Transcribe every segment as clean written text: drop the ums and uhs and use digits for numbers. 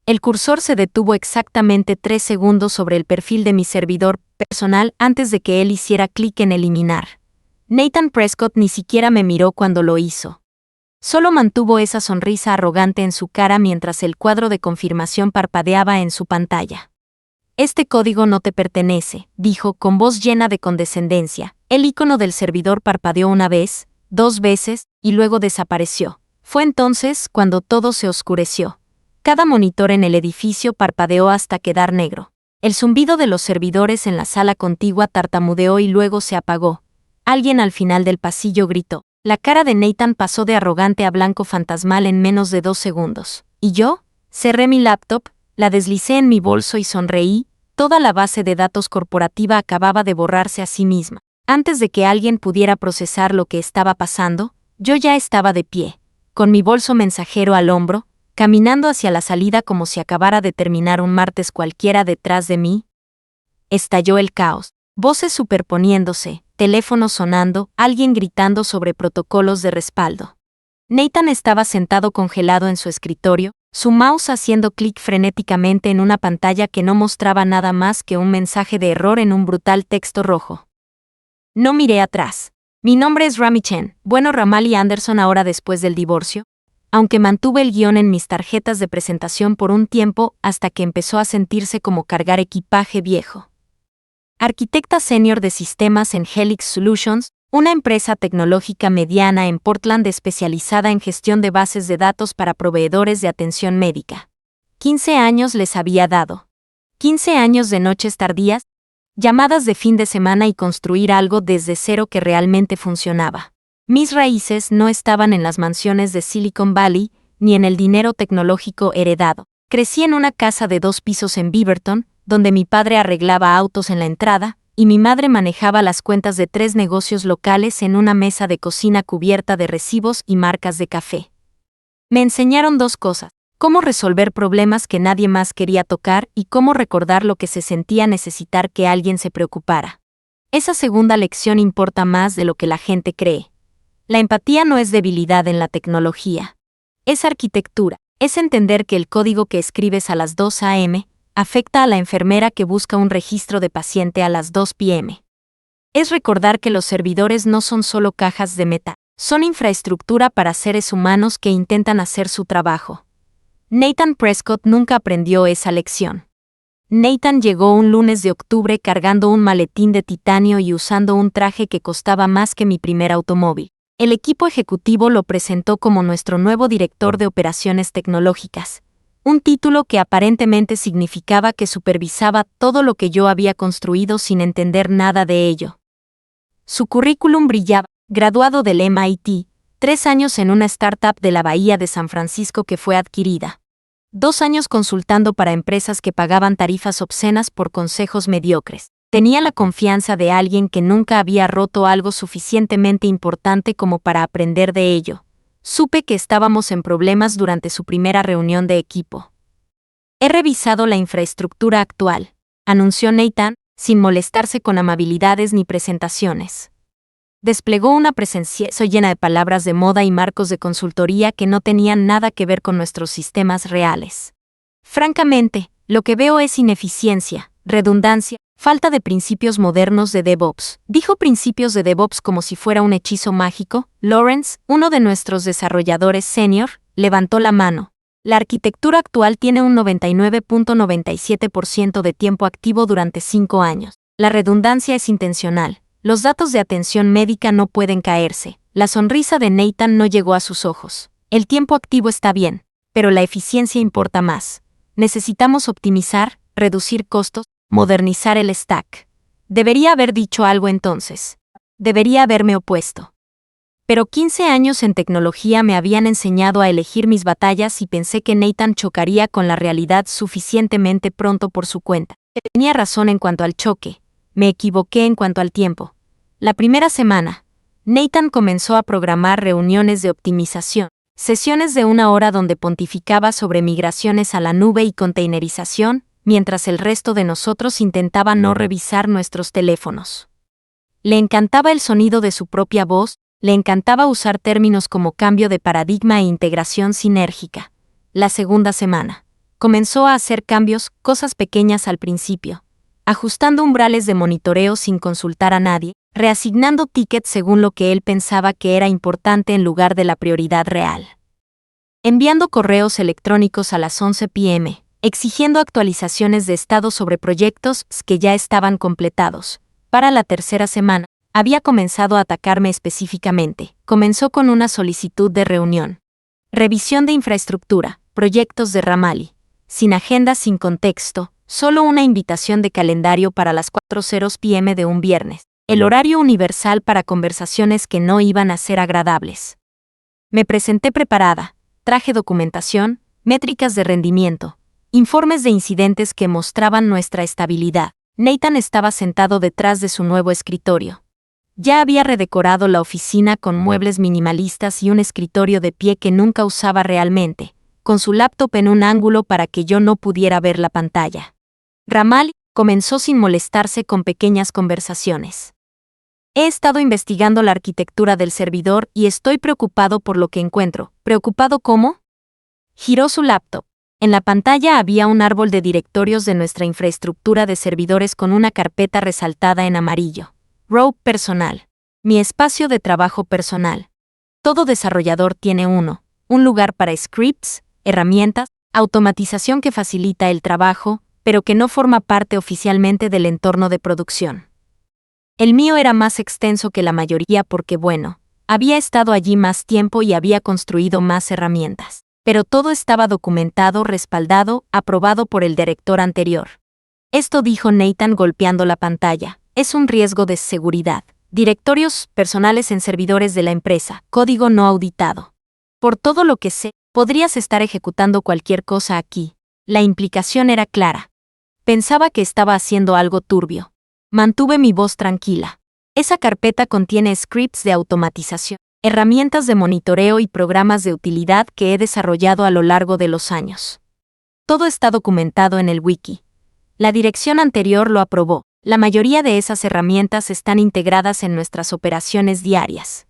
El cursor se detuvo exactamente 3 segundos sobre el perfil de mi servidor personal antes de que él hiciera clic en eliminar. Nathan Prescott ni siquiera me miró cuando lo hizo. Solo mantuvo esa sonrisa arrogante en su cara mientras el cuadro de confirmación parpadeaba en su pantalla. Este código no te pertenece, dijo con voz llena de condescendencia. El icono del servidor parpadeó una vez, 2 veces, y luego desapareció. Fue entonces cuando todo se oscureció. Cada monitor en el edificio parpadeó hasta quedar negro. El zumbido de los servidores en la sala contigua tartamudeó y luego se apagó. Alguien al final del pasillo gritó. La cara de Nathan pasó de arrogante a blanco fantasmal en menos de 2 segundos. ¿Y yo? Cerré mi laptop, la deslicé en mi bolso y sonreí. Toda la base de datos corporativa acababa de borrarse a sí misma. Antes de que alguien pudiera procesar lo que estaba pasando, yo ya estaba de pie, con mi bolso mensajero al hombro, caminando hacia la salida como si acabara de terminar un martes cualquiera detrás de mí. Estalló el caos, voces superponiéndose, teléfono sonando, alguien gritando sobre protocolos de respaldo. Nathan estaba sentado congelado en su escritorio, su mouse haciendo clic frenéticamente en una pantalla que no mostraba nada más que un mensaje de error en un brutal texto rojo. No miré atrás. Mi nombre es Rami Chen, bueno Ramali Anderson ahora después del divorcio, aunque mantuve el guión en mis tarjetas de presentación por un tiempo hasta que empezó a sentirse como cargar equipaje viejo. Arquitecta senior de sistemas en Helix Solutions, una empresa tecnológica mediana en Portland especializada en gestión de bases de datos para proveedores de atención médica. 15 años les había dado. 15 años de noches tardías, llamadas de fin de semana y construir algo desde cero que realmente funcionaba. Mis raíces no estaban en las mansiones de Silicon Valley, ni en el dinero tecnológico heredado. Crecí en una casa de 2 pisos en Beaverton, donde mi padre arreglaba autos en la entrada, y mi madre manejaba las cuentas de 3 negocios locales en una mesa de cocina cubierta de recibos y marcas de café. Me enseñaron 2 cosas: cómo resolver problemas que nadie más quería tocar y cómo recordar lo que se sentía necesitar que alguien se preocupara. Esa segunda lección importa más de lo que la gente cree. La empatía no es debilidad en la tecnología. Es arquitectura. Es entender que el código que escribes a las 2 a.m. afecta a la enfermera que busca un registro de paciente a las 2 p.m. Es recordar que los servidores no son solo cajas de metal, son infraestructura para seres humanos que intentan hacer su trabajo. Nathan Prescott nunca aprendió esa lección. Nathan llegó un lunes de octubre cargando un maletín de titanio y usando un traje que costaba más que mi primer automóvil. El equipo ejecutivo lo presentó como nuestro nuevo director de operaciones tecnológicas, un título que aparentemente significaba que supervisaba todo lo que yo había construido sin entender nada de ello. Su currículum brillaba, graduado del MIT, 3 años en una startup de la Bahía de San Francisco que fue adquirida. 2 años consultando para empresas que pagaban tarifas obscenas por consejos mediocres. Tenía la confianza de alguien que nunca había roto algo suficientemente importante como para aprender de ello. Supe que estábamos en problemas durante su primera reunión de equipo. He revisado la infraestructura actual, anunció Nathan, sin molestarse con amabilidades ni presentaciones. Desplegó una presencia llena de palabras de moda y marcos de consultoría que no tenían nada que ver con nuestros sistemas reales. Francamente, lo que veo es ineficiencia, redundancia, falta de principios modernos de DevOps. Dijo principios de DevOps como si fuera un hechizo mágico. Lawrence, uno de nuestros desarrolladores senior, levantó la mano. La arquitectura actual tiene un 99.97% de tiempo activo durante 5 años. La redundancia es intencional. Los datos de atención médica no pueden caerse. La sonrisa de Nathan no llegó a sus ojos. El tiempo activo está bien, pero la eficiencia importa más. Necesitamos optimizar, reducir costos, modernizar el stack. Debería haber dicho algo entonces. Debería haberme opuesto. Pero 15 años en tecnología me habían enseñado a elegir mis batallas y pensé que Nathan chocaría con la realidad suficientemente pronto por su cuenta. Tenía razón en cuanto al choque. Me equivoqué en cuanto al tiempo. La primera semana, Nathan comenzó a programar reuniones de optimización, sesiones de 1 hora donde pontificaba sobre migraciones a la nube y containerización, mientras el resto de nosotros intentaba no revisar nuestros teléfonos. Le encantaba el sonido de su propia voz, le encantaba usar términos como cambio de paradigma e integración sinérgica. La segunda semana, Comenzó a hacer cambios, cosas pequeñas al principio, ajustando umbrales de monitoreo sin consultar a nadie, reasignando tickets según lo que él pensaba que era importante en lugar de la prioridad real. Enviando correos electrónicos a las 11 p.m., exigiendo actualizaciones de estado sobre proyectos que ya estaban completados. Para la tercera semana, había comenzado a atacarme específicamente. Comenzó con una solicitud de reunión. Revisión de infraestructura, proyectos de Ramali. Sin agenda, sin contexto, solo una invitación de calendario para las 4:00 p.m. de un viernes. El horario universal para conversaciones que no iban a ser agradables. Me presenté preparada, traje documentación, métricas de rendimiento, informes de incidentes que mostraban nuestra estabilidad. Nathan estaba sentado detrás de su nuevo escritorio. Ya había redecorado la oficina con muebles minimalistas y un escritorio de pie que nunca usaba realmente, con su laptop en un ángulo para que yo no pudiera ver la pantalla. Ramal comenzó sin molestarse con pequeñas conversaciones. He estado investigando la arquitectura del servidor y estoy preocupado por lo que encuentro. ¿Preocupado cómo? Giró su laptop. En la pantalla había un árbol de directorios de nuestra infraestructura de servidores con una carpeta resaltada en amarillo. Row personal. Mi espacio de trabajo personal. Todo desarrollador tiene uno. Un lugar para scripts, herramientas, automatización que facilita el trabajo, pero que no forma parte oficialmente del entorno de producción. El mío era más extenso que la mayoría porque, bueno, había estado allí más tiempo y había construido más herramientas. Pero todo estaba documentado, respaldado, aprobado por el director anterior. Esto dijo Nathan golpeando la pantalla. Es un riesgo de seguridad. Directorios personales en servidores de la empresa, código no auditado. Por todo lo que sé, podrías estar ejecutando cualquier cosa aquí. La implicación era clara. Pensaba que estaba haciendo algo turbio. Mantuve mi voz tranquila. Esa carpeta contiene scripts de automatización, herramientas de monitoreo y programas de utilidad que he desarrollado a lo largo de los años. Todo está documentado en el wiki. La dirección anterior lo aprobó. La mayoría de esas herramientas están integradas en nuestras operaciones diarias.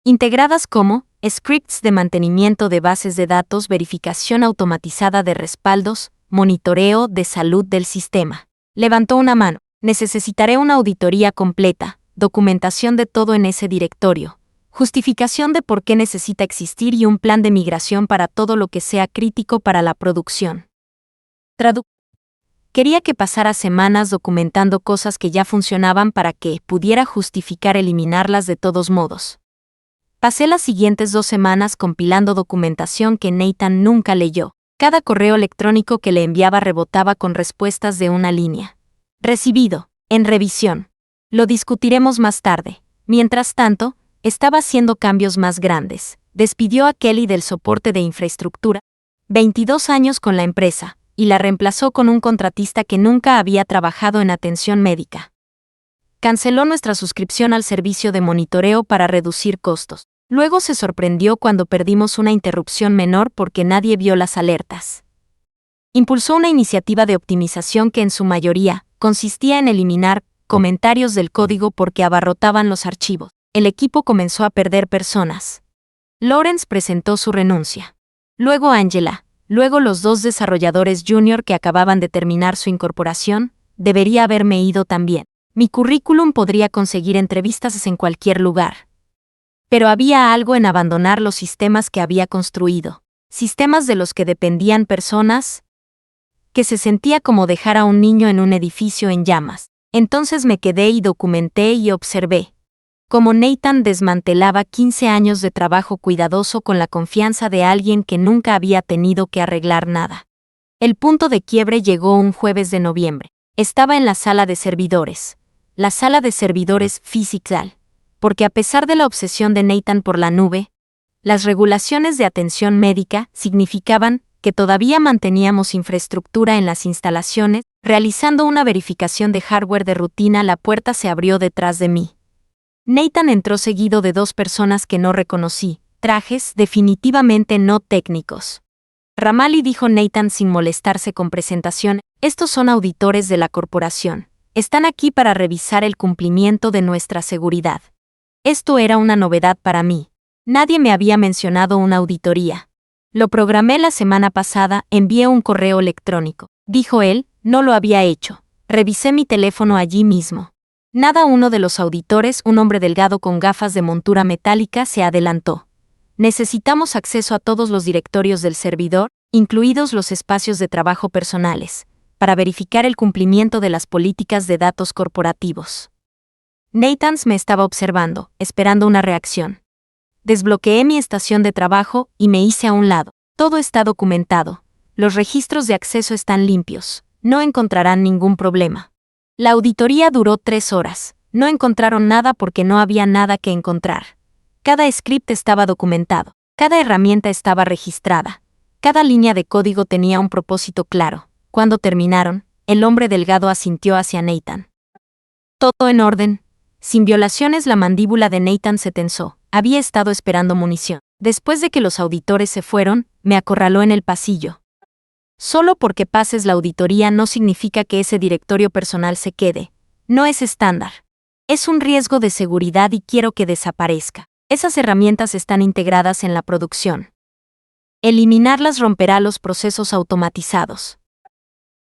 Integradas como scripts de mantenimiento de bases de datos, verificación automatizada de respaldos, monitoreo de salud del sistema. Levantó una mano. Necesitaré una auditoría completa, documentación de todo en ese directorio, justificación de por qué necesita existir y un plan de migración para todo lo que sea crítico para la producción. Quería que pasara semanas documentando cosas que ya funcionaban para que pudiera justificar eliminarlas de todos modos. Pasé las siguientes 2 semanas compilando documentación que Nathan nunca leyó. Cada correo electrónico que le enviaba rebotaba con respuestas de una línea. Recibido, en revisión. Lo discutiremos más tarde. Mientras tanto, estaba haciendo cambios más grandes. Despidió a Kelly del soporte de infraestructura, 22 años con la empresa, y la reemplazó con un contratista que nunca había trabajado en atención médica. Canceló nuestra suscripción al servicio de monitoreo para reducir costos. Luego se sorprendió cuando perdimos una interrupción menor porque nadie vio las alertas. Impulsó una iniciativa de optimización que en su mayoría consistía en eliminar comentarios del código porque abarrotaban los archivos. El equipo comenzó a perder personas. Lawrence presentó su renuncia. Luego Angela, luego los 2 desarrolladores junior que acababan de terminar su incorporación. Debería haberme ido también. Mi currículum podría conseguir entrevistas en cualquier lugar. Pero había algo en abandonar los sistemas que había construido. Sistemas de los que dependían personas, que se sentía como dejar a un niño en un edificio en llamas. Entonces me quedé y documenté y observé cómo Nathan desmantelaba 15 años de trabajo cuidadoso con la confianza de alguien que nunca había tenido que arreglar nada. El punto de quiebre llegó un jueves de noviembre. Estaba en la sala de servidores. La sala de servidores física, porque a pesar de la obsesión de Nathan por la nube, las regulaciones de atención médica significaban que todavía manteníamos infraestructura en las instalaciones. Realizando una verificación de hardware de rutina, la puerta se abrió detrás de mí. Nathan entró seguido de 2 personas que no reconocí, trajes definitivamente no técnicos. Ramali, dijo Nathan sin molestarse con presentación, estos son auditores de la corporación. Están aquí para revisar el cumplimiento de nuestra seguridad. Esto era una novedad para mí. Nadie me había mencionado una auditoría. Lo programé la semana pasada, envié un correo electrónico. Dijo él, no lo había hecho. Revisé mi teléfono allí mismo. Nada. Uno de los auditores, un hombre delgado con gafas de montura metálica, se adelantó. Necesitamos acceso a todos los directorios del servidor, incluidos los espacios de trabajo personales, para verificar el cumplimiento de las políticas de datos corporativos. Nathan me estaba observando, esperando una reacción. Desbloqueé mi estación de trabajo y me hice a un lado. Todo está documentado. Los registros de acceso están limpios. No encontrarán ningún problema. La auditoría duró 3 horas. No encontraron nada porque no había nada que encontrar. Cada script estaba documentado. Cada herramienta estaba registrada. Cada línea de código tenía un propósito claro. Cuando terminaron, el hombre delgado asintió hacia Nathan. Todo en orden. Sin violaciones. La mandíbula de Nathan se tensó. Había estado esperando munición. Después de que los auditores se fueron, me acorraló en el pasillo. Solo porque pases la auditoría no significa que ese directorio personal se quede. No es estándar. Es un riesgo de seguridad y quiero que desaparezca. Esas herramientas están integradas en la producción. Eliminarlas romperá los procesos automatizados.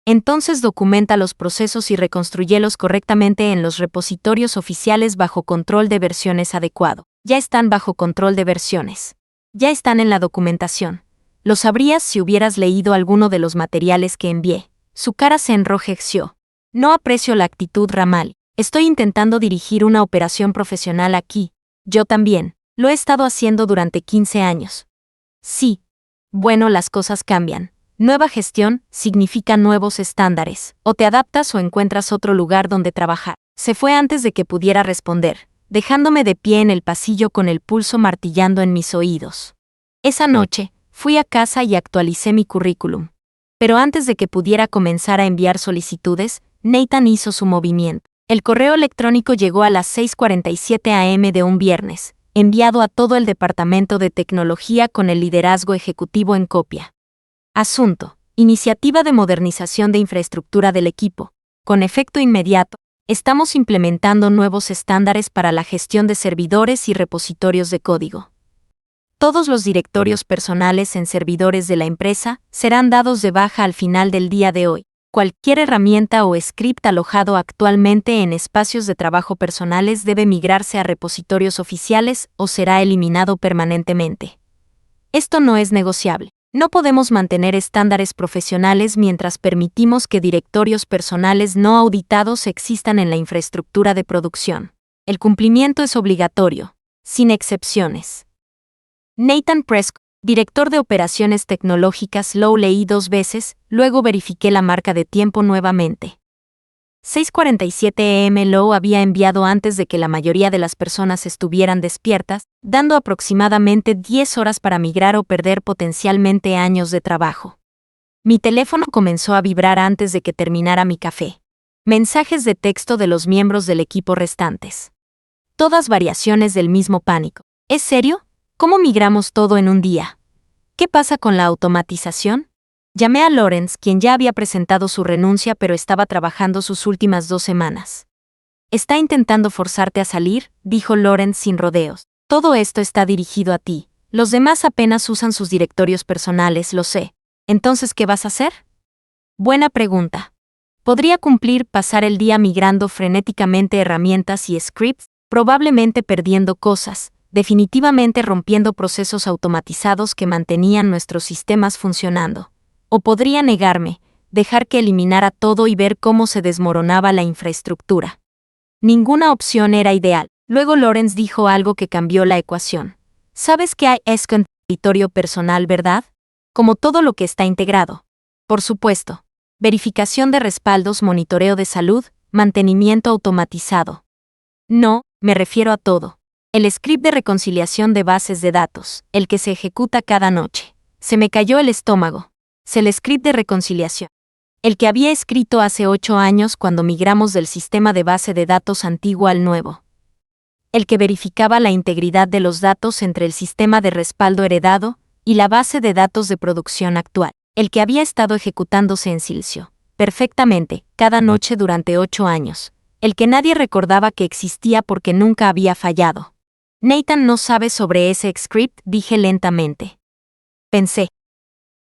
Entonces documenta los procesos y reconstrúyelos correctamente en los repositorios oficiales bajo control de versiones adecuado. Ya están bajo control de versiones. Ya están en la documentación. Lo sabrías si hubieras leído alguno de los materiales que envié. Su cara se enrojeció. No aprecio la actitud, Ramal. Estoy intentando dirigir una operación profesional aquí. Yo también. Lo he estado haciendo durante 15 años. Sí. Bueno, las cosas cambian. Nueva gestión significa nuevos estándares. O te adaptas o encuentras otro lugar donde trabajar. Se fue antes de que pudiera responder, dejándome de pie en el pasillo con el pulso martillando en mis oídos. Esa noche, fui a casa y actualicé mi currículum. Pero antes de que pudiera comenzar a enviar solicitudes, Nathan hizo su movimiento. El correo electrónico llegó a las 6:47 a.m. de un viernes, enviado a todo el departamento de tecnología con el liderazgo ejecutivo en copia. Asunto: iniciativa de modernización de infraestructura del equipo. Con efecto inmediato, estamos implementando nuevos estándares para la gestión de servidores y repositorios de código. Todos los directorios personales en servidores de la empresa serán dados de baja al final del día de hoy. Cualquier herramienta o script alojado actualmente en espacios de trabajo personales debe migrarse a repositorios oficiales o será eliminado permanentemente. Esto no es negociable. No podemos mantener estándares profesionales mientras permitimos que directorios personales no auditados existan en la infraestructura de producción. El cumplimiento es obligatorio, sin excepciones. Nathan Prescott, director de operaciones tecnológicas. Lo leí 2 veces, luego verifiqué la marca de tiempo nuevamente. 6:47 a.m. Lo había enviado antes de que la mayoría de las personas estuvieran despiertas, dando aproximadamente 10 horas para migrar o perder potencialmente años de trabajo. Mi teléfono comenzó a vibrar antes de que terminara mi café. Mensajes de texto de los miembros del equipo restantes. Todas variaciones del mismo pánico. ¿Es serio? ¿Cómo migramos todo en un día? ¿Qué pasa con la automatización? Llamé a Lawrence, quien ya había presentado su renuncia pero estaba trabajando sus últimas 2 semanas. Está intentando forzarte a salir, dijo Lawrence sin rodeos. Todo esto está dirigido a ti. Los demás apenas usan sus directorios personales, lo sé. Entonces, ¿qué vas a hacer? Buena pregunta. Podría pasar el día migrando frenéticamente herramientas y scripts, probablemente perdiendo cosas, definitivamente rompiendo procesos automatizados que mantenían nuestros sistemas funcionando. O podría negarme, dejar que eliminara todo y ver cómo se desmoronaba la infraestructura. Ninguna opción era ideal. Luego Lawrence dijo algo que cambió la ecuación. ¿Sabes que hay un territorio personal, verdad? Como todo lo que está integrado. Por supuesto. Verificación de respaldos, monitoreo de salud, mantenimiento automatizado. No, me refiero a todo. El script de reconciliación de bases de datos, el que se ejecuta cada noche. Se me cayó el estómago. El script de reconciliación. El que había escrito hace 8 años cuando migramos del sistema de base de datos antiguo al nuevo. El que verificaba la integridad de los datos entre el sistema de respaldo heredado y la base de datos de producción actual. El que había estado ejecutándose en silencio, perfectamente, cada noche durante 8 años. El que nadie recordaba que existía porque nunca había fallado. Nathan no sabe sobre ese script, dije lentamente. Pensé,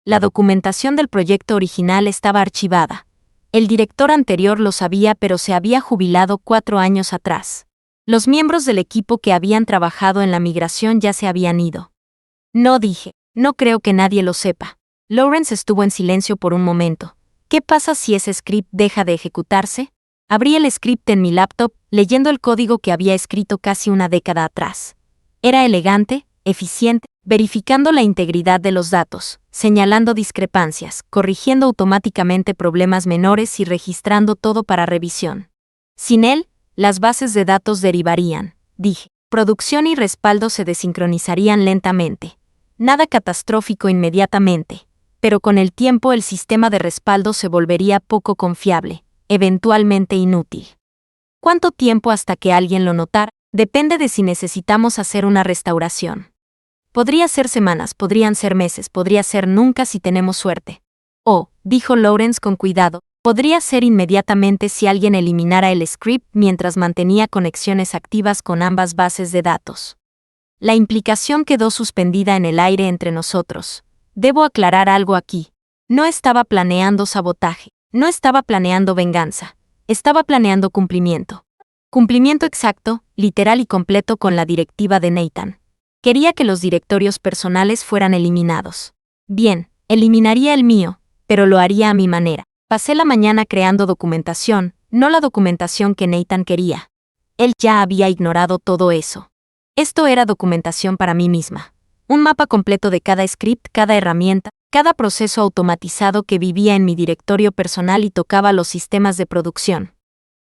La documentación del proyecto original estaba archivada. El director anterior lo sabía, pero se había jubilado 4 años atrás. Los miembros del equipo que habían trabajado en la migración ya se habían ido. No, dije, no creo que nadie lo sepa. Lawrence estuvo en silencio por un momento. ¿Qué pasa si ese script deja de ejecutarse? Abrí el script en mi laptop, leyendo el código que había escrito casi una década atrás. Era elegante, eficiente, verificando la integridad de los datos, señalando discrepancias, corrigiendo automáticamente problemas menores y registrando todo para revisión. Sin él, las bases de datos derivarían, dije. Producción y respaldo se desincronizarían lentamente. Nada catastrófico inmediatamente, pero con el tiempo el sistema de respaldo se volvería poco confiable, eventualmente inútil. ¿Cuánto tiempo hasta que alguien lo notara? Depende de si necesitamos hacer una restauración. Podría ser semanas, podrían ser meses, podría ser nunca si tenemos suerte. Oh, dijo Lawrence con cuidado, podría ser inmediatamente si alguien eliminara el script mientras mantenía conexiones activas con ambas bases de datos. La implicación quedó suspendida en el aire entre nosotros. Debo aclarar algo aquí. No estaba planeando sabotaje, no estaba planeando venganza, estaba planeando cumplimiento. Cumplimiento exacto, literal y completo con la directiva de Nathan. Quería que los directorios personales fueran eliminados. Bien, eliminaría el mío, pero lo haría a mi manera. Pasé la mañana creando documentación, no la documentación que Nathan quería. Él ya había ignorado todo eso. Esto era documentación para mí misma. Un mapa completo de cada script, cada herramienta, cada proceso automatizado que vivía en mi directorio personal y tocaba los sistemas de producción.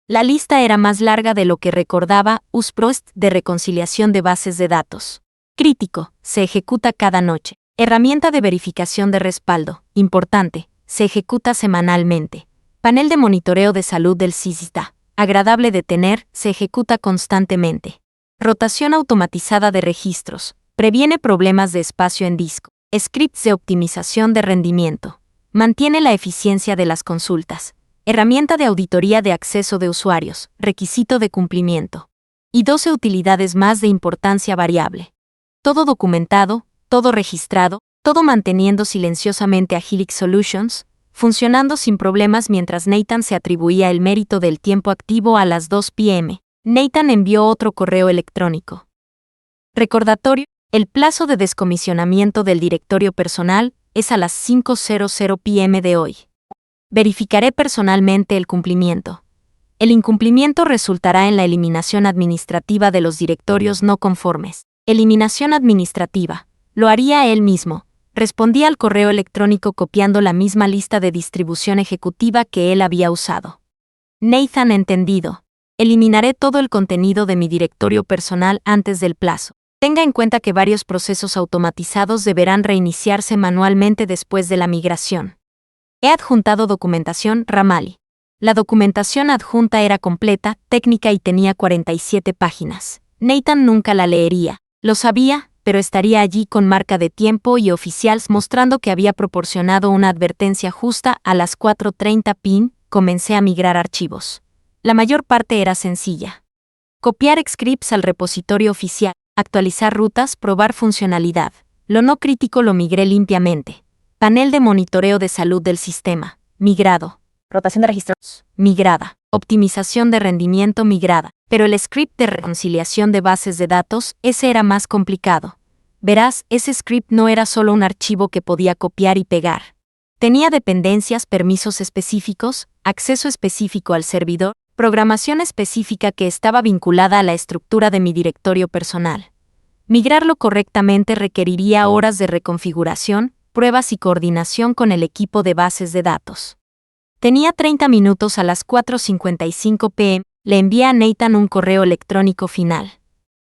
La lista era más larga de lo que recordaba. USPROST de reconciliación de bases de datos. Crítico, se ejecuta cada noche. Herramienta de verificación de respaldo, importante, se ejecuta semanalmente. Panel de monitoreo de salud del SISTA, agradable de tener, se ejecuta constantemente. Rotación automatizada de registros, previene problemas de espacio en disco. Scripts de optimización de rendimiento. Mantiene la eficiencia de las consultas. Herramienta de auditoría de acceso de usuarios, requisito de cumplimiento. Y 12 utilidades más de importancia variable. Todo documentado, todo registrado, todo manteniendo silenciosamente a Helix Solutions, funcionando sin problemas mientras Nathan se atribuía el mérito del tiempo activo a las 2 p.m. Nathan envió otro correo electrónico. Recordatorio, el plazo de descomisionamiento del directorio personal es a las 5:00 p.m. de hoy. Verificaré personalmente el cumplimiento. El incumplimiento resultará en la eliminación administrativa de los directorios no conformes. Eliminación administrativa. Lo haría él mismo. Respondí al correo electrónico copiando la misma lista de distribución ejecutiva que él había usado. Nathan, entendido. Eliminaré todo el contenido de mi directorio personal antes del plazo. Tenga en cuenta que varios procesos automatizados deberán reiniciarse manualmente después de la migración. He adjuntado documentación Ramali. La documentación adjunta era completa, técnica y tenía 47 páginas. Nathan nunca la leería. Lo sabía, pero estaría allí con marca de tiempo y oficiales mostrando que había proporcionado una advertencia justa a las 4:30 p.m. Comencé a migrar archivos. La mayor parte era sencilla. Copiar scripts al repositorio oficial, actualizar rutas, probar funcionalidad. Lo no crítico lo migré limpiamente. Panel de monitoreo de salud del sistema, migrado. Rotación de registros, migrada. Optimización de rendimiento, migrada. Pero el script de reconciliación de bases de datos, ese era más complicado. Verás, ese script no era solo un archivo que podía copiar y pegar. Tenía dependencias, permisos específicos, acceso específico al servidor, programación específica que estaba vinculada a la estructura de mi directorio personal. Migrarlo correctamente requeriría horas de reconfiguración, pruebas y coordinación con el equipo de bases de datos. Tenía 30 minutos a las 4:55 p.m. Le envié a Nathan un correo electrónico final.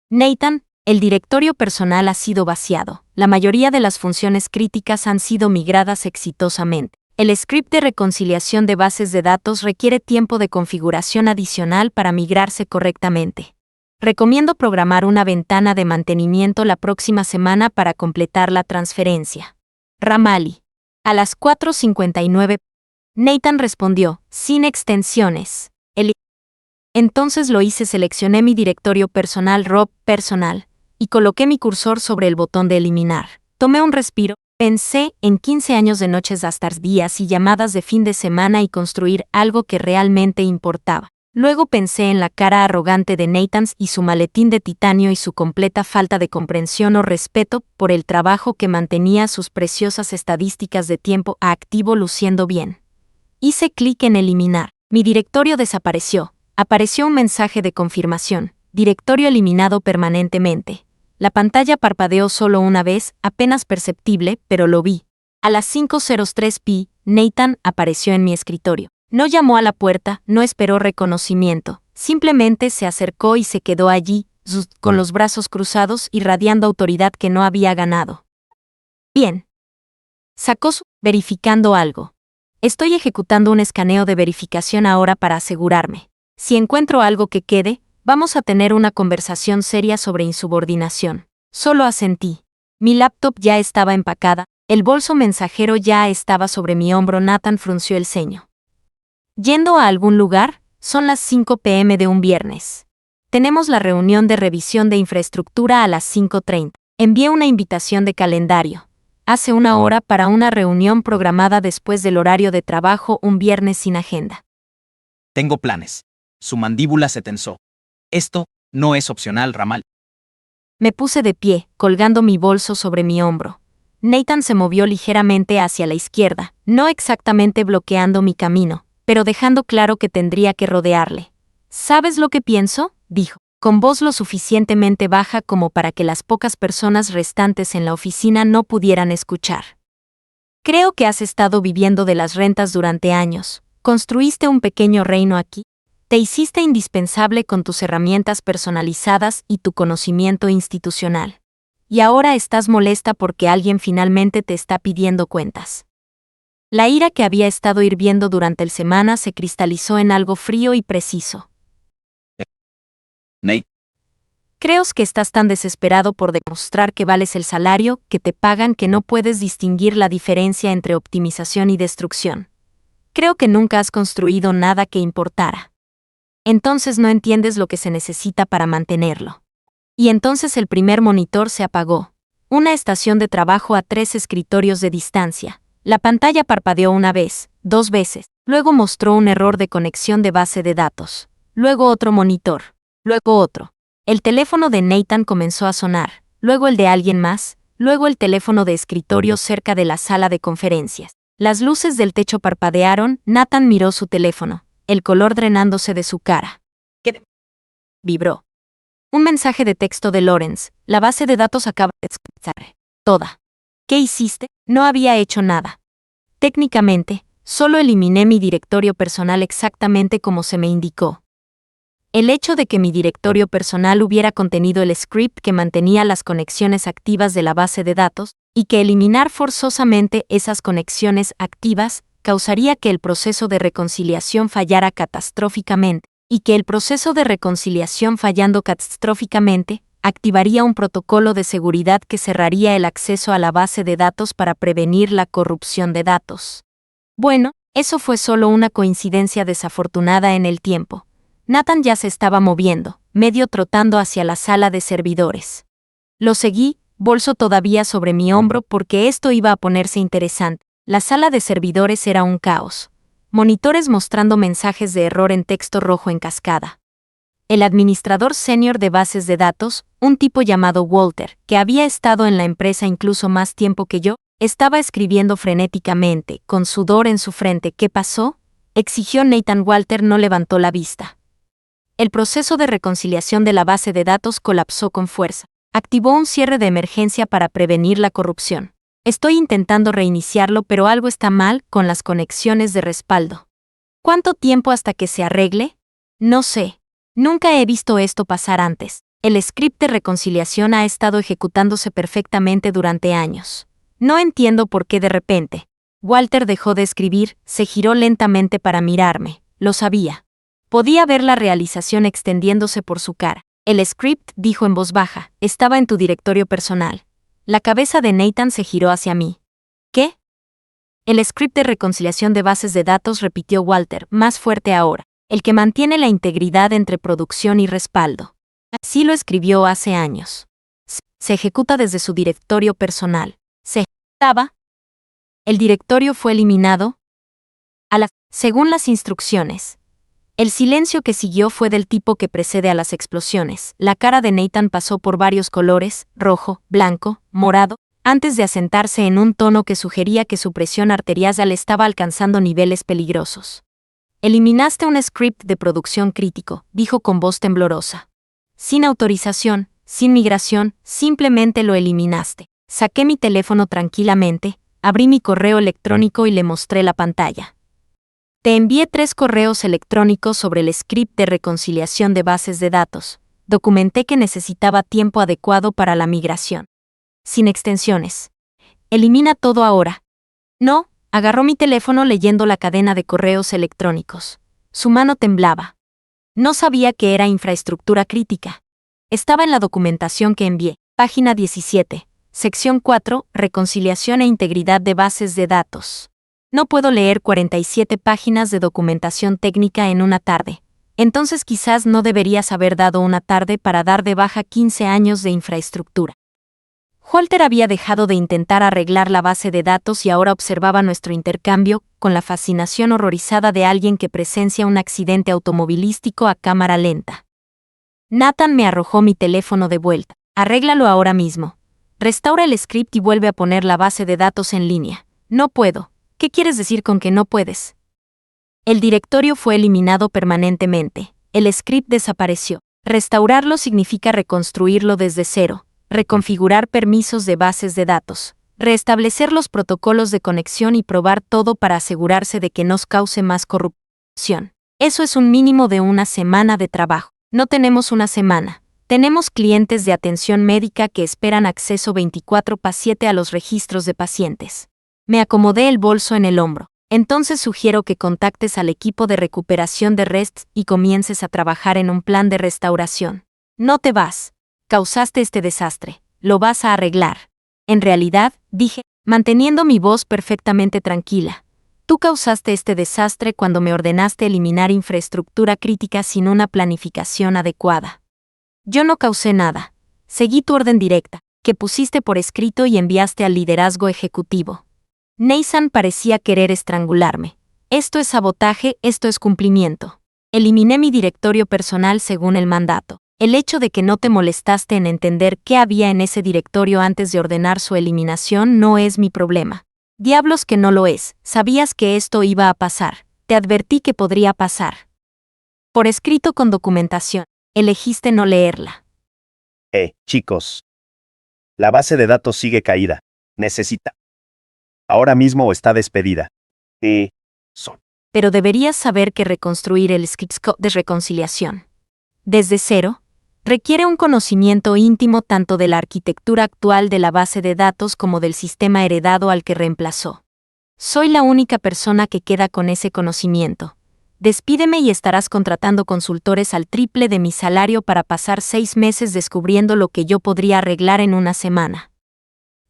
Nathan, el directorio personal ha sido vaciado. La mayoría de las funciones críticas han sido migradas exitosamente. El script de reconciliación de bases de datos requiere tiempo de configuración adicional para migrarse correctamente. Recomiendo programar una ventana de mantenimiento la próxima semana para completar la transferencia. Ramali. A las 4:59. Nathan respondió, sin extensiones. Entonces lo hice, seleccioné mi directorio personal Rob personal, y coloqué mi cursor sobre el botón de eliminar. Tomé un respiro, Pensé en 15 años de noches hasta días y llamadas de fin de semana y construir algo que realmente importaba. Luego pensé en la cara arrogante de Nathan y su maletín de titanio y su completa falta de comprensión o respeto por el trabajo que mantenía sus preciosas estadísticas de tiempo activo luciendo bien. Hice clic en eliminar. Mi directorio desapareció. Apareció un mensaje de confirmación. Directorio eliminado permanentemente. La pantalla parpadeó solo una vez, apenas perceptible, pero lo vi. A las 5:03 p. Nathan apareció en mi escritorio. No llamó a la puerta, no esperó reconocimiento. Simplemente se acercó y se quedó allí, con los brazos cruzados, irradiando autoridad que no había ganado. Bien. Sacó verificando algo. Estoy ejecutando un escaneo de verificación ahora para asegurarme. Si encuentro algo que quede, vamos a tener una conversación seria sobre insubordinación. Solo asentí. Mi laptop ya estaba empacada, el bolso mensajero ya estaba sobre mi hombro. Nathan frunció el ceño. ¿Yendo a algún lugar? Son las 5 p.m. de un viernes. Tenemos la reunión de revisión de infraestructura a las 5:30. Envié una invitación de calendario. Hace una hora para una reunión programada después del horario de trabajo un viernes sin agenda. Tengo planes. Su mandíbula se tensó. Esto no es opcional, Ramal. Me puse de pie, colgando mi bolso sobre mi hombro. Nathan se movió ligeramente hacia la izquierda, no exactamente bloqueando mi camino, pero dejando claro que tendría que rodearle. ¿Sabes lo que pienso?, dijo, con voz lo suficientemente baja como para que las pocas personas restantes en la oficina no pudieran escuchar. Creo que has estado viviendo de las rentas durante años. Construiste un pequeño reino aquí. Te hiciste indispensable con tus herramientas personalizadas y tu conocimiento institucional. Y ahora estás molesta porque alguien finalmente te está pidiendo cuentas. La ira que había estado hirviendo durante la semana se cristalizó en algo frío y preciso. Nate. Creo que estás tan desesperado por demostrar que vales el salario que te pagan que no puedes distinguir la diferencia entre optimización y destrucción. Creo que nunca has construido nada que importara. Entonces no entiendes lo que se necesita para mantenerlo. Y entonces el primer monitor se apagó. Una estación de trabajo a 3 escritorios de distancia. La pantalla parpadeó una vez, 2 veces. Luego mostró un error de conexión de base de datos. Luego otro monitor. Luego otro. El teléfono de Nathan comenzó a sonar. Luego el de alguien más. Luego el teléfono de escritorio cerca de la sala de conferencias. Las luces del techo parpadearon. Nathan miró su teléfono, el color drenándose de su cara. ¿Qué? Vibró. Un mensaje de texto de Lawrence. La base de datos acaba de explotar. Toda. ¿Qué hiciste? No había hecho nada. Técnicamente, solo eliminé mi directorio personal exactamente como se me indicó. El hecho de que mi directorio personal hubiera contenido el script que mantenía las conexiones activas de la base de datos, y que eliminar forzosamente esas conexiones activas causaría que el proceso de reconciliación fallara catastróficamente, y que el proceso de reconciliación fallando catastróficamente activaría un protocolo de seguridad que cerraría el acceso a la base de datos para prevenir la corrupción de datos. Bueno, eso fue solo una coincidencia desafortunada en el tiempo. Nathan ya se estaba moviendo, medio trotando hacia la sala de servidores. Lo seguí, bolso todavía sobre mi hombro porque esto iba a ponerse interesante. La sala de servidores era un caos. Monitores mostrando mensajes de error en texto rojo en cascada. El administrador senior de bases de datos, un tipo llamado Walter, que había estado en la empresa incluso más tiempo que yo, estaba escribiendo frenéticamente, con sudor en su frente. ¿Qué pasó?, exigió Nathan. Walter no levantó la vista. El proceso de reconciliación de la base de datos colapsó con fuerza. Activó un cierre de emergencia para prevenir la corrupción. Estoy intentando reiniciarlo, pero algo está mal con las conexiones de respaldo. ¿Cuánto tiempo hasta que se arregle? No sé. Nunca he visto esto pasar antes. El script de reconciliación ha estado ejecutándose perfectamente durante años. No entiendo por qué de repente. Walter dejó de escribir, se giró lentamente para mirarme. Lo sabía. Podía ver la realización extendiéndose por su cara. El script, dijo en voz baja, estaba en tu directorio personal. La cabeza de Nathan se giró hacia mí. ¿Qué? El script de reconciliación de bases de datos, repitió Walter, más fuerte ahora. El que mantiene la integridad entre producción y respaldo. Así lo escribió hace años. Se ejecuta desde su directorio personal. Se ejecuta estaba. El directorio fue eliminado según las instrucciones. El silencio que siguió fue del tipo que precede a las explosiones. La cara de Nathan pasó por varios colores, rojo, blanco, morado, antes de asentarse en un tono que sugería que su presión arterial estaba alcanzando niveles peligrosos. Eliminaste un script de producción crítico, dijo con voz temblorosa. Sin autorización, sin migración, simplemente lo eliminaste. Saqué mi teléfono tranquilamente, abrí mi correo electrónico y le mostré la pantalla. Te envié 3 correos electrónicos sobre el script de reconciliación de bases de datos. Documenté que necesitaba tiempo adecuado para la migración. Sin extensiones. Elimina todo ahora. No, agarró mi teléfono leyendo la cadena de correos electrónicos. Su mano temblaba. No sabía que era infraestructura crítica. Estaba en la documentación que envié. Página 17. Sección 4. Reconciliación e integridad de bases de datos. No puedo leer 47 páginas de documentación técnica en una tarde. Entonces quizás no deberías haber dado una tarde para dar de baja 15 años de infraestructura. Walter había dejado de intentar arreglar la base de datos y ahora observaba nuestro intercambio con la fascinación horrorizada de alguien que presencia un accidente automovilístico a cámara lenta. Nathan me arrojó mi teléfono de vuelta. Arréglalo ahora mismo. Restaura el script y vuelve a poner la base de datos en línea. No puedo. ¿Qué quieres decir con que no puedes? El directorio fue eliminado permanentemente. El script desapareció. Restaurarlo significa reconstruirlo desde cero, reconfigurar permisos de bases de datos, restablecer los protocolos de conexión y probar todo para asegurarse de que no cause más corrupción. Eso es un mínimo de una semana de trabajo. No tenemos una semana. Tenemos clientes de atención médica que esperan acceso 24/7 a los registros de pacientes. Me acomodé el bolso en el hombro. Entonces sugiero que contactes al equipo de recuperación de REST y comiences a trabajar en un plan de restauración. No te vas. Causaste este desastre. Lo vas a arreglar. En realidad, dije, manteniendo mi voz perfectamente tranquila. Tú causaste este desastre cuando me ordenaste eliminar infraestructura crítica sin una planificación adecuada. Yo no causé nada. Seguí tu orden directa, que pusiste por escrito y enviaste al liderazgo ejecutivo. Nathan parecía querer estrangularme. Esto es sabotaje, esto es cumplimiento. Eliminé mi directorio personal según el mandato. El hecho de que no te molestaste en entender qué había en ese directorio antes de ordenar su eliminación no es mi problema. Diablos que no lo es, sabías que esto iba a pasar. Te advertí que podría pasar. Por escrito con documentación, elegiste no leerla. Chicos. La base de datos sigue caída. Necesita. Ahora mismo está despedida. Pero deberías saber que reconstruir el script de reconciliación desde cero requiere un conocimiento íntimo tanto de la arquitectura actual de la base de datos como del sistema heredado al que reemplazó. Soy la única persona que queda con ese conocimiento. Despídeme y estarás contratando consultores al triple de mi salario para pasar 6 meses descubriendo lo que yo podría arreglar en una semana.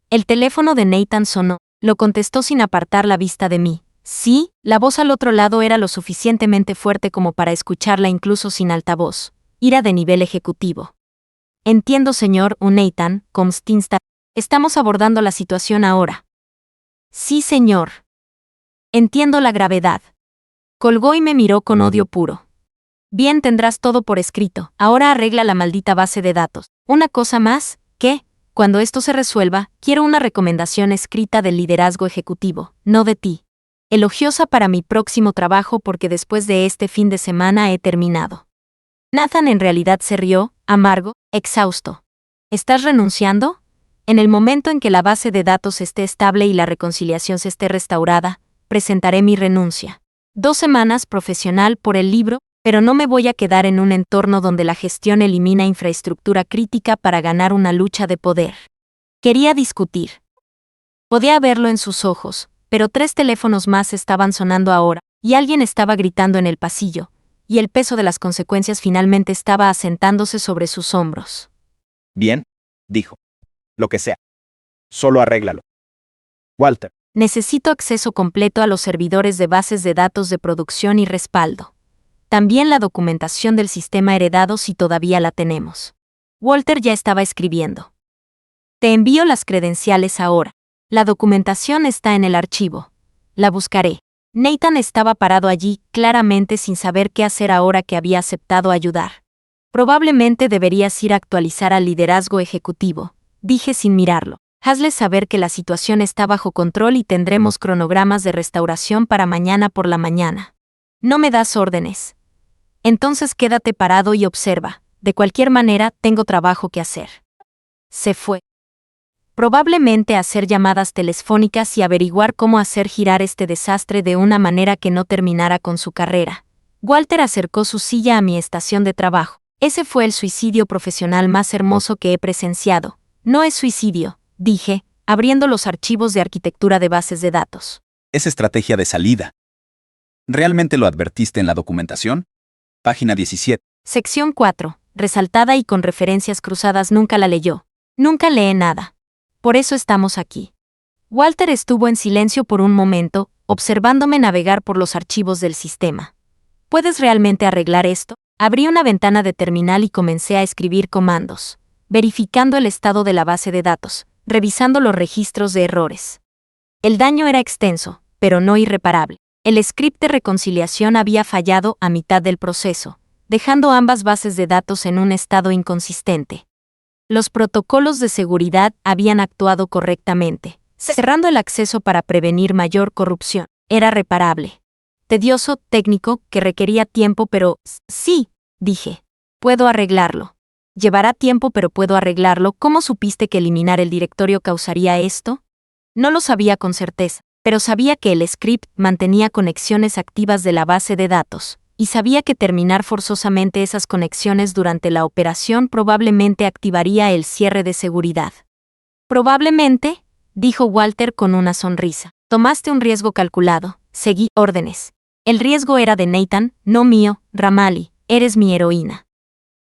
El teléfono de Nathan sonó. Lo contestó sin apartar la vista de mí. Sí, la voz al otro lado era lo suficientemente fuerte como para escucharla incluso sin altavoz. Ira de nivel ejecutivo. Entiendo, señor Nathan, Comstinsta. Estamos abordando la situación ahora. Sí, señor. Entiendo la gravedad. Colgó y me miró con odio puro. Bien, tendrás todo por escrito. Ahora arregla la maldita base de datos. Una cosa más, ¿qué? Cuando esto se resuelva, quiero una recomendación escrita del liderazgo ejecutivo, no de ti. Elogiosa para mi próximo trabajo porque después de este fin de semana he terminado. Nathan en realidad se rió, amargo, exhausto. ¿Estás renunciando? En el momento en que la base de datos esté estable y la reconciliación se esté restaurada, presentaré mi renuncia. 2 semanas profesional por el libro, pero no me voy a quedar en un entorno donde la gestión elimina infraestructura crítica para ganar una lucha de poder. Quería discutir. Podía verlo en sus ojos, pero 3 teléfonos más estaban sonando ahora, y alguien estaba gritando en el pasillo, y el peso de las consecuencias finalmente estaba asentándose sobre sus hombros. Bien, dijo. Lo que sea. Solo arréglalo. Walter. Necesito acceso completo a los servidores de bases de datos de producción y respaldo. También la documentación del sistema heredado si todavía la tenemos. Walter ya estaba escribiendo. Te envío las credenciales ahora. La documentación está en el archivo. La buscaré. Nathan estaba parado allí, claramente sin saber qué hacer ahora que había aceptado ayudar. Probablemente deberías ir a actualizar al liderazgo ejecutivo, dije sin mirarlo. Hazles saber que la situación está bajo control y tendremos cronogramas de restauración para mañana por la mañana. No me das órdenes. Entonces quédate parado y observa. De cualquier manera, tengo trabajo que hacer. Se fue. Probablemente hacer llamadas telefónicas y averiguar cómo hacer girar este desastre de una manera que no terminara con su carrera. Walter acercó su silla a mi estación de trabajo. Ese fue el suicidio profesional más hermoso que he presenciado. No es suicidio, dije, abriendo los archivos de arquitectura de bases de datos. Es estrategia de salida. ¿Realmente lo advertiste en la documentación? Página 17. Sección 4, resaltada y con referencias cruzadas. Nunca la leyó. Nunca lee nada. Por eso estamos aquí. Walter estuvo en silencio por un momento, observándome navegar por los archivos del sistema. ¿Puedes realmente arreglar esto? Abrí una ventana de terminal y comencé a escribir comandos, verificando el estado de la base de datos, revisando los registros de errores. El daño era extenso, pero no irreparable. El script de reconciliación había fallado a mitad del proceso, dejando ambas bases de datos en un estado inconsistente. Los protocolos de seguridad habían actuado correctamente, cerrando el acceso para prevenir mayor corrupción. Era reparable. Tedioso, técnico, que requería tiempo, pero sí, dije. Puedo arreglarlo. Llevará tiempo, pero puedo arreglarlo. ¿Cómo supiste que eliminar el directorio causaría esto? No lo sabía con certeza, pero sabía que el script mantenía conexiones activas de la base de datos, y sabía que terminar forzosamente esas conexiones durante la operación probablemente activaría el cierre de seguridad. Probablemente, dijo Walter con una sonrisa. Tomaste un riesgo calculado, seguí órdenes. El riesgo era de Nathan, no mío. Ramali, eres mi heroína.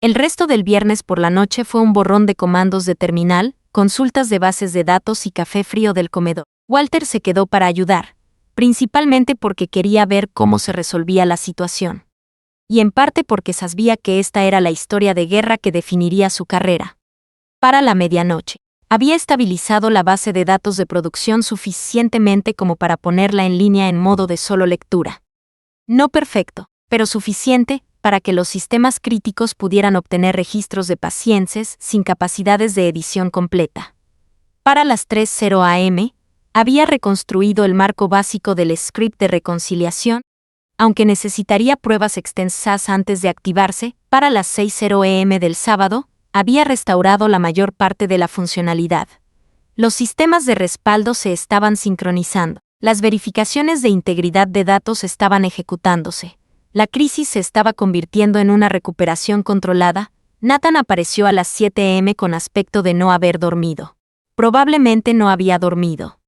El resto del viernes por la noche fue un borrón de comandos de terminal, consultas de bases de datos y café frío del comedor. Walter se quedó para ayudar, principalmente porque quería ver cómo se resolvía la situación. Y en parte porque sabía que esta era la historia de guerra que definiría su carrera. Para la medianoche, había estabilizado la base de datos de producción suficientemente como para ponerla en línea en modo de solo lectura. No perfecto, pero suficiente para que los sistemas críticos pudieran obtener registros de pacientes sin capacidades de edición completa. Para las 3:00 am, había reconstruido el marco básico del script de reconciliación, aunque necesitaría pruebas extensas antes de activarse. Para las 6:00 am del sábado, había restaurado la mayor parte de la funcionalidad. Los sistemas de respaldo se estaban sincronizando. Las verificaciones de integridad de datos estaban ejecutándose. La crisis se estaba convirtiendo en una recuperación controlada. Nathan apareció a las 7 am con aspecto de no haber dormido. Probablemente no había dormido.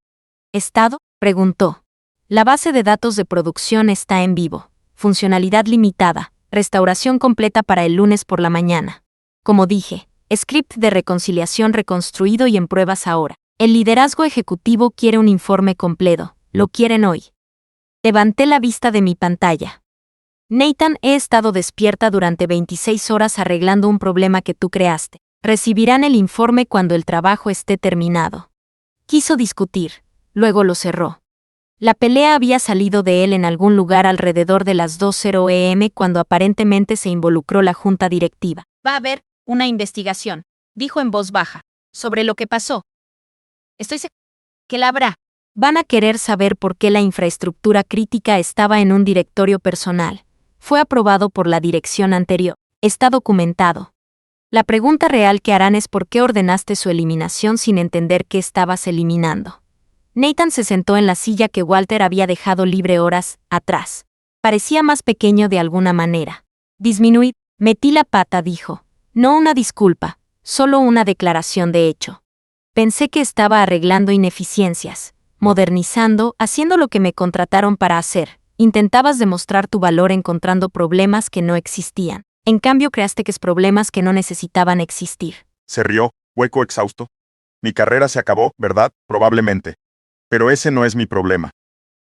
¿Estado? Preguntó. La base de datos de producción está en vivo. Funcionalidad limitada. Restauración completa para el lunes por la mañana. Como dije, script de reconciliación reconstruido y en pruebas ahora. El liderazgo ejecutivo quiere un informe completo. Lo quieren hoy. Levanté la vista de mi pantalla. Nathan, he estado despierta durante 26 horas arreglando un problema que tú creaste. Recibirán el informe cuando el trabajo esté terminado. Quiso discutir, luego lo cerró. La pelea había salido de él en algún lugar alrededor de las 2:00 am cuando aparentemente se involucró la junta directiva. Va a haber una investigación, dijo en voz baja, sobre lo que pasó. Estoy segura que la habrá. Van a querer saber por qué la infraestructura crítica estaba en un directorio personal. Fue aprobado por la dirección anterior. Está documentado. La pregunta real que harán es por qué ordenaste su eliminación sin entender qué estabas eliminando. Nathan se sentó en la silla que Walter había dejado libre horas atrás. Parecía más pequeño de alguna manera. Disminuid, metí la pata, dijo. No una disculpa, solo una declaración de hecho. Pensé que estaba arreglando ineficiencias, modernizando, haciendo lo que me contrataron para hacer. Intentabas demostrar tu valor encontrando problemas que no existían. En cambio creaste problemas que no necesitaban existir. Se rió, hueco exhausto. Mi carrera se acabó, ¿verdad? Probablemente. Pero ese no es mi problema.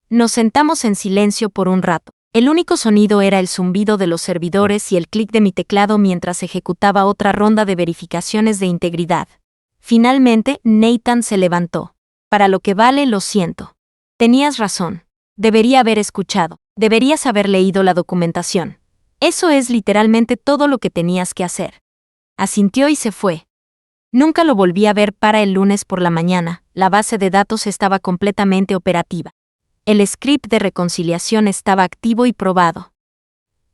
Nos sentamos en silencio por un rato. El único sonido era el zumbido de los servidores y el clic de mi teclado mientras ejecutaba otra ronda de verificaciones de integridad. Finalmente, Nathan se levantó. Para lo que vale, lo siento. Tenías razón. Debería haber escuchado. Deberías haber leído la documentación. Eso es literalmente todo lo que tenías que hacer. Asintió y se fue. Nunca lo volví a ver. Para el lunes por la mañana, la base de datos estaba completamente operativa. El script de reconciliación estaba activo y probado.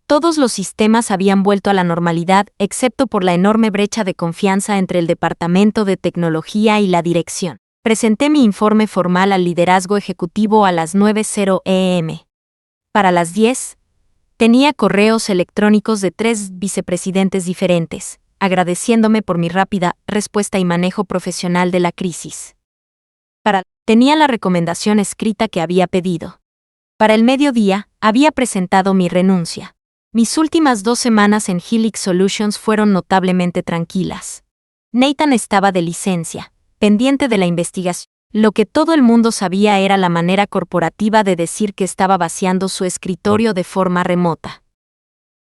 Todos los sistemas habían vuelto a la normalidad, excepto por la enorme brecha de confianza entre el Departamento de Tecnología y la dirección. Presenté mi informe formal al liderazgo ejecutivo a las 9:00 a.m. Para las 10, tenía correos electrónicos de 3 vicepresidentes diferentes, agradeciéndome por mi rápida respuesta y manejo profesional de la crisis. Tenía la recomendación escrita que había pedido. Para el mediodía, había presentado mi renuncia. Mis últimas 2 semanas en Helix Solutions fueron notablemente tranquilas. Nathan estaba de licencia, pendiente de la investigación. Lo que todo el mundo sabía era la manera corporativa de decir que estaba vaciando su escritorio de forma remota.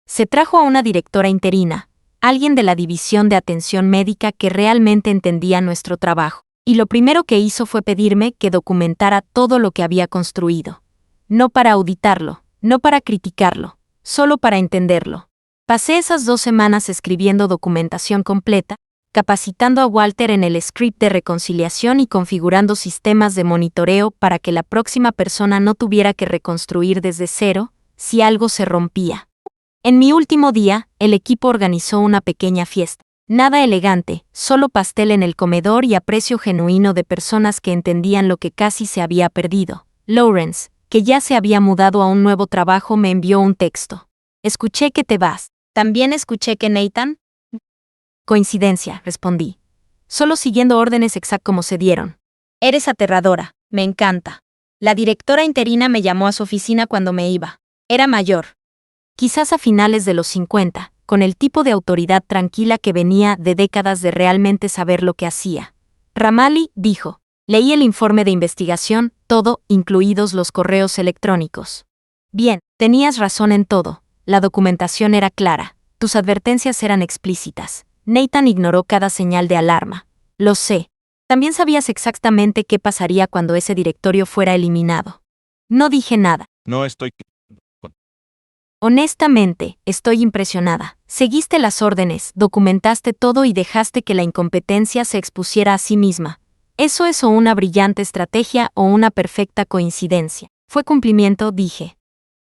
Se trajo a una directora interina, alguien de la división de atención médica que realmente entendía nuestro trabajo, y lo primero que hizo fue pedirme que documentara todo lo que había construido. No para auditarlo, no para criticarlo, solo para entenderlo. Pasé esas 2 semanas escribiendo documentación completa, capacitando a Walter en el script de reconciliación y configurando sistemas de monitoreo para que la próxima persona no tuviera que reconstruir desde cero si algo se rompía. En mi último día, el equipo organizó una pequeña fiesta. Nada elegante, solo pastel en el comedor y aprecio genuino de personas que entendían lo que casi se había perdido. Lawrence, que ya se había mudado a un nuevo trabajo, me envió un texto. Escuché que te vas. ¿También escuché que Nathan? Coincidencia, respondí. Solo siguiendo órdenes exactas como se dieron. Eres aterradora, me encanta. La directora interina me llamó a su oficina cuando me iba. Era mayor. Quizás a finales de los 50, con el tipo de autoridad tranquila que venía de décadas de realmente saber lo que hacía. Ramali dijo, leí el informe de investigación, todo, incluidos los correos electrónicos. Bien, tenías razón en todo, la documentación era clara, tus advertencias eran explícitas. Nathan ignoró cada señal de alarma. Lo sé. También sabías exactamente qué pasaría cuando ese directorio fuera eliminado. No dije nada. No estoy... Honestamente, estoy impresionada. Seguiste las órdenes, documentaste todo y dejaste que la incompetencia se expusiera a sí misma. ¿Eso es o una brillante estrategia o una perfecta coincidencia? Fue cumplimiento, dije.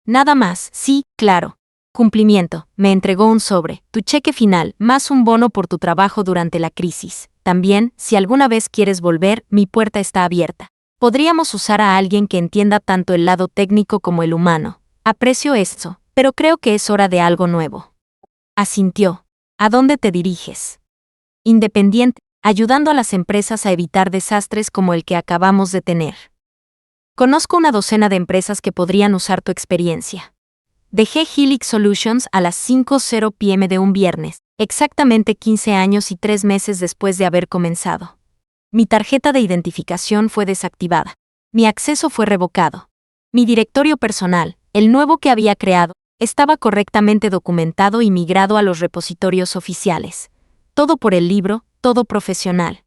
Nada más, sí, claro. Cumplimiento, me entregó un sobre, tu cheque final, más un bono por tu trabajo durante la crisis. También, si alguna vez quieres volver, mi puerta está abierta. Podríamos usar a alguien que entienda tanto el lado técnico como el humano. Aprecio esto, pero creo que es hora de algo nuevo. Asintió. ¿A dónde te diriges? Independiente, ayudando a las empresas a evitar desastres como el que acabamos de tener. Conozco una docena de empresas que podrían usar tu experiencia. Dejé Helix Solutions a las 5:00 p.m. de un viernes, exactamente 15 años y 3 meses después de haber comenzado. Mi tarjeta de identificación fue desactivada. Mi acceso fue revocado. Mi directorio personal, el nuevo que había creado, estaba correctamente documentado y migrado a los repositorios oficiales. Todo por el libro, todo profesional.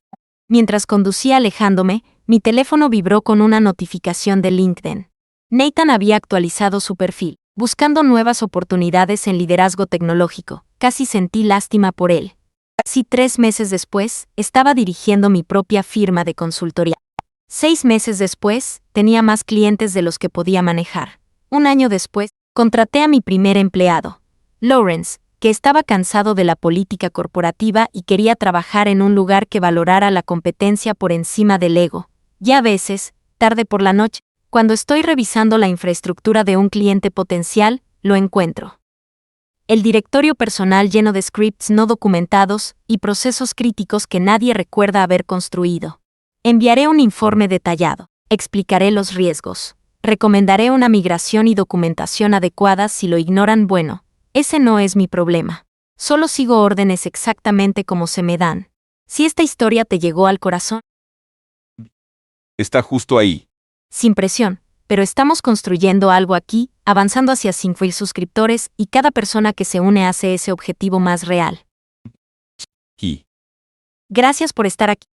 Mientras conducía alejándome, mi teléfono vibró con una notificación de LinkedIn. Nathan había actualizado su perfil, buscando nuevas oportunidades en liderazgo tecnológico. Casi sentí lástima por él. Casi 3 meses después, estaba dirigiendo mi propia firma de consultoría. 6 meses después, tenía más clientes de los que podía manejar. 1 año después, contraté a mi primer empleado, Lawrence, que estaba cansado de la política corporativa y quería trabajar en un lugar que valorara la competencia por encima del ego. Y a veces, tarde por la noche, cuando estoy revisando la infraestructura de un cliente potencial, lo encuentro. El directorio personal lleno de scripts no documentados y procesos críticos que nadie recuerda haber construido. Enviaré un informe detallado, explicaré los riesgos, recomendaré una migración y documentación adecuadas. Si lo ignoran, bueno, ese no es mi problema. Solo sigo órdenes exactamente como se me dan. Si esta historia te llegó al corazón, Está justo ahí. sin presión, pero estamos construyendo algo aquí, avanzando hacia 5,000 suscriptores y cada persona que se une hace ese objetivo más real. Y Gracias por estar aquí.